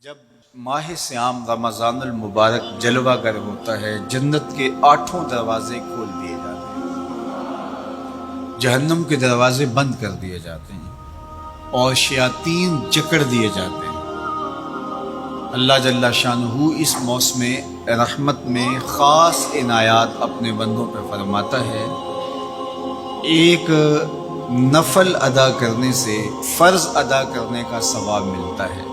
جب ماہ سیام رمضان المبارک جلوہ گر ہوتا ہے، جنت کے 8 دروازے کھول دیے جاتے ہیں، جہنم کے دروازے بند کر دیے جاتے ہیں اور شیاطین جکڑ دیے جاتے ہیں۔ اللہ جل شانہ اس موسم رحمت میں خاص عنایات اپنے بندوں پہ فرماتا ہے۔ ایک نفل ادا کرنے سے فرض ادا کرنے کا ثواب ملتا ہے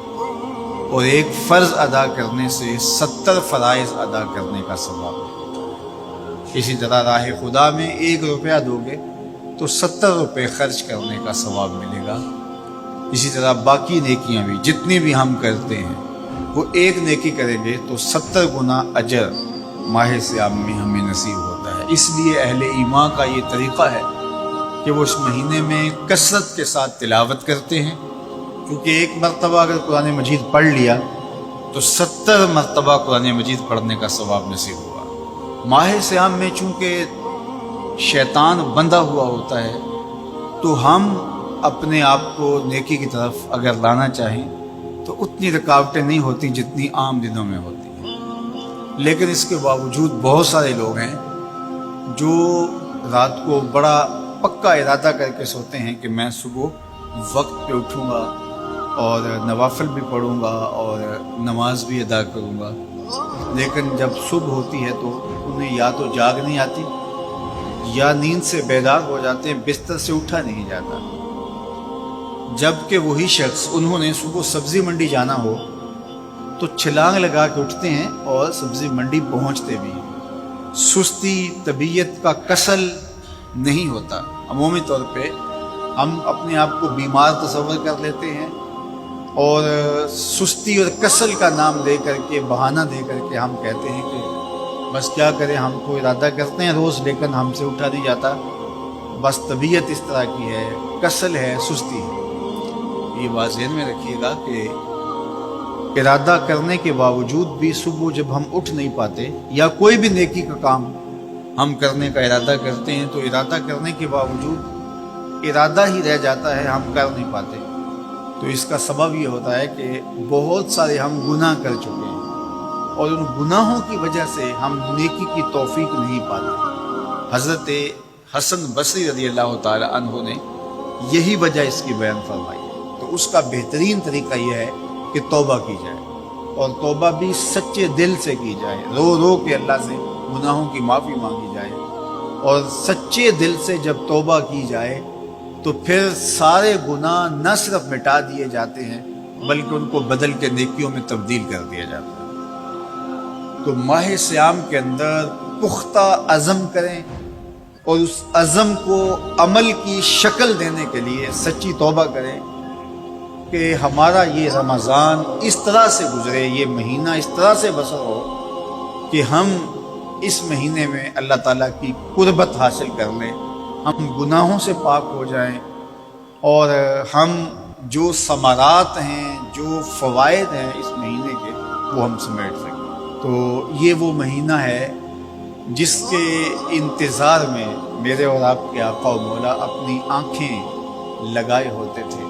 اور ایک فرض ادا کرنے سے 70 فرائض ادا کرنے کا ثواب ملتا ہے۔ اسی طرح راہ خدا میں 1 روپیہ دو گے تو 70 روپے خرچ کرنے کا ثواب ملے گا۔ اسی طرح باقی نیکیاں بھی جتنی بھی ہم کرتے ہیں، وہ ایک نیکی کریں گے تو 70 گنا اجر ماہ سیام میں ہمیں نصیب ہوتا ہے۔ اس لیے اہل ایمان کا یہ طریقہ ہے کہ وہ اس مہینے میں کثرت کے ساتھ تلاوت کرتے ہیں، کیونکہ ایک مرتبہ اگر قرآن مجید پڑھ لیا تو 70 مرتبہ قرآن مجید پڑھنے کا ثواب نصیب ہوا۔ ماہ سیام میں چونکہ شیطان بندھا ہوا ہوتا ہے تو ہم اپنے آپ کو نیکی کی طرف اگر لانا چاہیں تو اتنی رکاوٹیں نہیں ہوتی جتنی عام دنوں میں ہوتی ہیں، لیکن اس کے باوجود بہت سارے لوگ ہیں جو رات کو بڑا پکا ارادہ کر کے سوتے ہیں کہ میں صبح وقت پہ اٹھوں گا اور نوافل بھی پڑھوں گا اور نماز بھی ادا کروں گا، لیکن جب صبح ہوتی ہے تو انہیں یا تو جاگ نہیں آتی یا نیند سے بیدار ہو جاتے ہیں، بستر سے اٹھا نہیں جاتا۔ جبکہ وہی شخص انہوں نے صبح سبزی منڈی جانا ہو تو چھلانگ لگا کے اٹھتے ہیں اور سبزی منڈی پہنچتے بھی ہیں۔ سستی طبیعت کا کسل نہیں ہوتا۔ عمومی طور پہ ہم اپنے آپ کو بیمار تصور کر لیتے ہیں اور سستی اور کسل کا نام لے کر کے، بہانہ دے کر کے ہم کہتے ہیں کہ بس کیا کریں، ہم کو ارادہ کرتے ہیں روز لیکن ہم سے اٹھا نہیں جاتا، بس طبیعت اس طرح کی ہے، کسل ہے، سستی ہے۔ یہ بات ذہن میں رکھیے گا کہ ارادہ کرنے کے باوجود بھی صبح جب ہم اٹھ نہیں پاتے یا کوئی بھی نیکی کا کام ہم کرنے کا ارادہ کرتے ہیں تو ارادہ کرنے کے باوجود ارادہ ہی رہ جاتا ہے، ہم کر نہیں پاتے، تو اس کا سبب یہ ہوتا ہے کہ بہت سارے ہم گناہ کر چکے ہیں اور ان گناہوں کی وجہ سے ہم نیکی کی توفیق نہیں پاتے۔ حضرت حسن بصری رضی اللہ تعالی عنہ نے یہی وجہ اس کی بیان فرمائی ہے۔ تو اس کا بہترین طریقہ یہ ہے کہ توبہ کی جائے اور توبہ بھی سچے دل سے کی جائے، رو رو کے اللہ سے گناہوں کی معافی مانگی جائے، اور سچے دل سے جب توبہ کی جائے تو پھر سارے گناہ نہ صرف مٹا دیے جاتے ہیں بلکہ ان کو بدل کے نیکیوں میں تبدیل کر دیا جاتا ہے۔ تو ماہ سیام کے اندر پختہ عزم کریں اور اس عزم کو عمل کی شکل دینے کے لیے سچی توبہ کریں کہ ہمارا یہ رمضان اس طرح سے گزرے، یہ مہینہ اس طرح سے بسر ہو کہ ہم اس مہینے میں اللہ تعالیٰ کی قربت حاصل کر لیں، ہم گناہوں سے پاک ہو جائیں اور ہم جو ثمرات ہیں، جو فوائد ہیں اس مہینے کے، وہ ہم سمیٹ سکیں۔ تو یہ وہ مہینہ ہے جس کے انتظار میں میرے اور آپ کے آقا و مولا اپنی آنکھیں لگائے ہوتے تھے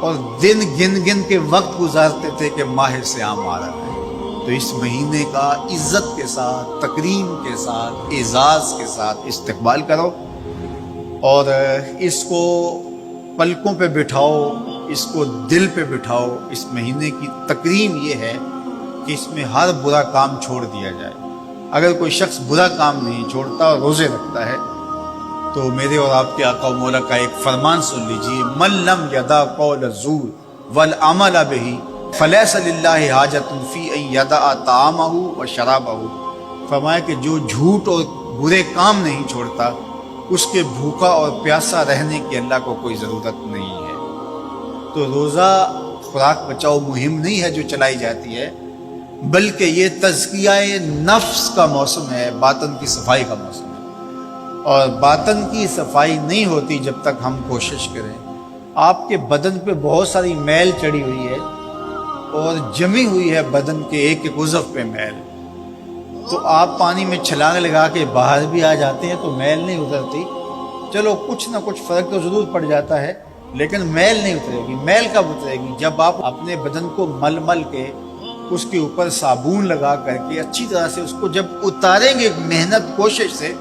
اور دن گن گن کے وقت گزارتے تھے کہ ماہ سیام آ رہا ہے۔ تو اس مہینے کا عزت کے ساتھ، تکریم کے ساتھ، اعزاز کے ساتھ استقبال کرو اور اس کو پلکوں پہ بٹھاؤ، اس کو دل پہ بٹھاؤ۔ اس مہینے کی تکریم یہ ہے کہ اس میں ہر برا کام چھوڑ دیا جائے۔ اگر کوئی شخص برا کام نہیں چھوڑتا اور روزے رکھتا ہے تو میرے اور آپ کے آقا و مولا کا ایک فرمان سن لیجیے، من لم یدع قول الزور والعمل بہ فلیس للہ حاجۃ فی ان یدع طعامہ و شرابہ۔ فرمایا کہ جو جھوٹ اور برے کام نہیں چھوڑتا، اس کے بھوکا اور پیاسا رہنے کی اللہ کو کوئی ضرورت نہیں ہے۔ تو روزہ خوراک بچاؤ مہم نہیں ہے جو چلائی جاتی ہے، بلکہ یہ تزکیہ نفس کا موسم ہے، باطن کی صفائی کا موسم ہے، اور باطن کی صفائی نہیں ہوتی جب تک ہم کوشش کریں۔ آپ کے بدن پہ بہت ساری میل چڑھی ہوئی ہے اور جمی ہوئی ہے بدن کے ایک ایک عضو پہ میل، تو آپ پانی میں چھلانگ لگا کے باہر بھی آ جاتے ہیں تو میل نہیں اترتی، چلو کچھ نہ کچھ فرق تو ضرور پڑ جاتا ہے، لیکن میل نہیں اترے گی۔ میل کب اترے گی؟ جب آپ اپنے بدن کو مل مل کے اس کے اوپر صابون لگا کر کے اچھی طرح سے اس کو جب اتاریں گے محنت کوشش سے،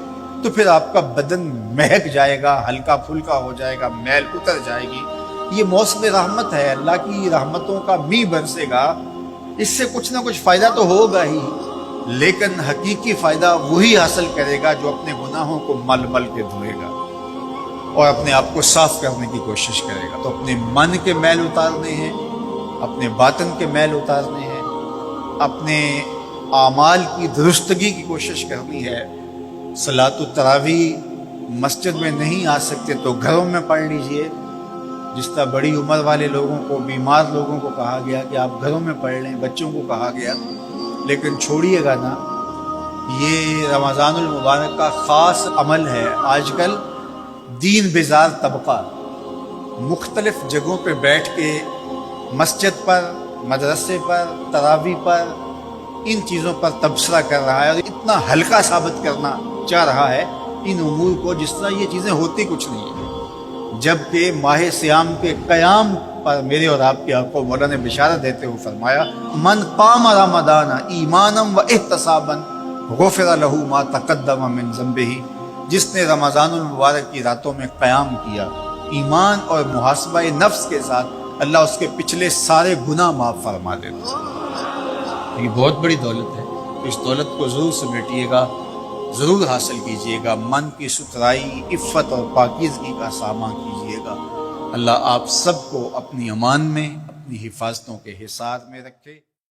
تو پھر آپ کا بدن مہک جائے گا، ہلکا پھلکا ہو جائے گا، میل اتر جائے گی۔ یہ موسم رحمت ہے، اللہ کی رحمتوں کا می برسے گا، اس سے کچھ نہ کچھ فائدہ تو ہوگا ہی، لیکن حقیقی فائدہ وہی حاصل کرے گا جو اپنے گناہوں کو مل مل کے دھوئے گا اور اپنے آپ کو صاف کرنے کی کوشش کرے گا۔ تو اپنے من کے میل اتارنے ہیں، اپنے باطن کے میل اتارنے ہیں، اپنے اعمال کی درستگی کی کوشش کرنی ہے۔ صلاۃ التراویح مسجد میں نہیں آ سکتے تو گھروں میں پڑھ لیجئے۔ جس طرح بڑی عمر والے لوگوں کو، بیمار لوگوں کو کہا گیا کہ آپ گھروں میں پڑھ لیں، بچوں کو کہا گیا، لیکن چھوڑیے گا نا، یہ رمضان المبارک کا خاص عمل ہے۔ آج کل دین بیزار طبقہ مختلف جگہوں پہ بیٹھ کے مسجد پر، مدرسے پر، تراویح پر، ان چیزوں پر تبصرہ کر رہا ہے اور اتنا ہلکا ثابت کرنا چاہ رہا ہے ان امور کو، جس طرح یہ چیزیں ہوتی کچھ نہیں ہیں۔ جبکہ ماہ صیام کے قیام پر میرے اور آپ کے آقا مولا نے بشارت دیتے ہوئے فرمایا، من قام رمضان ایمانا و احتسابا غفر لہ ما تقدم من ذنبہ، جس نے رمضان المبارک کی راتوں میں قیام کیا ایمان اور محاسبہ نفس کے ساتھ، اللہ اس کے پچھلے سارے گناہ معاف فرما دیتا ہے۔ یہ بہت بڑی دولت ہے، اس دولت کو ضرور سمیٹیے گا، ضرور حاصل کیجئے گا، من کی ستھرائی، عفت اور پاکیزگی کا سامان کیجئے گا۔ اللہ آپ سب کو اپنی امان میں، اپنی حفاظتوں کے حصار میں رکھے۔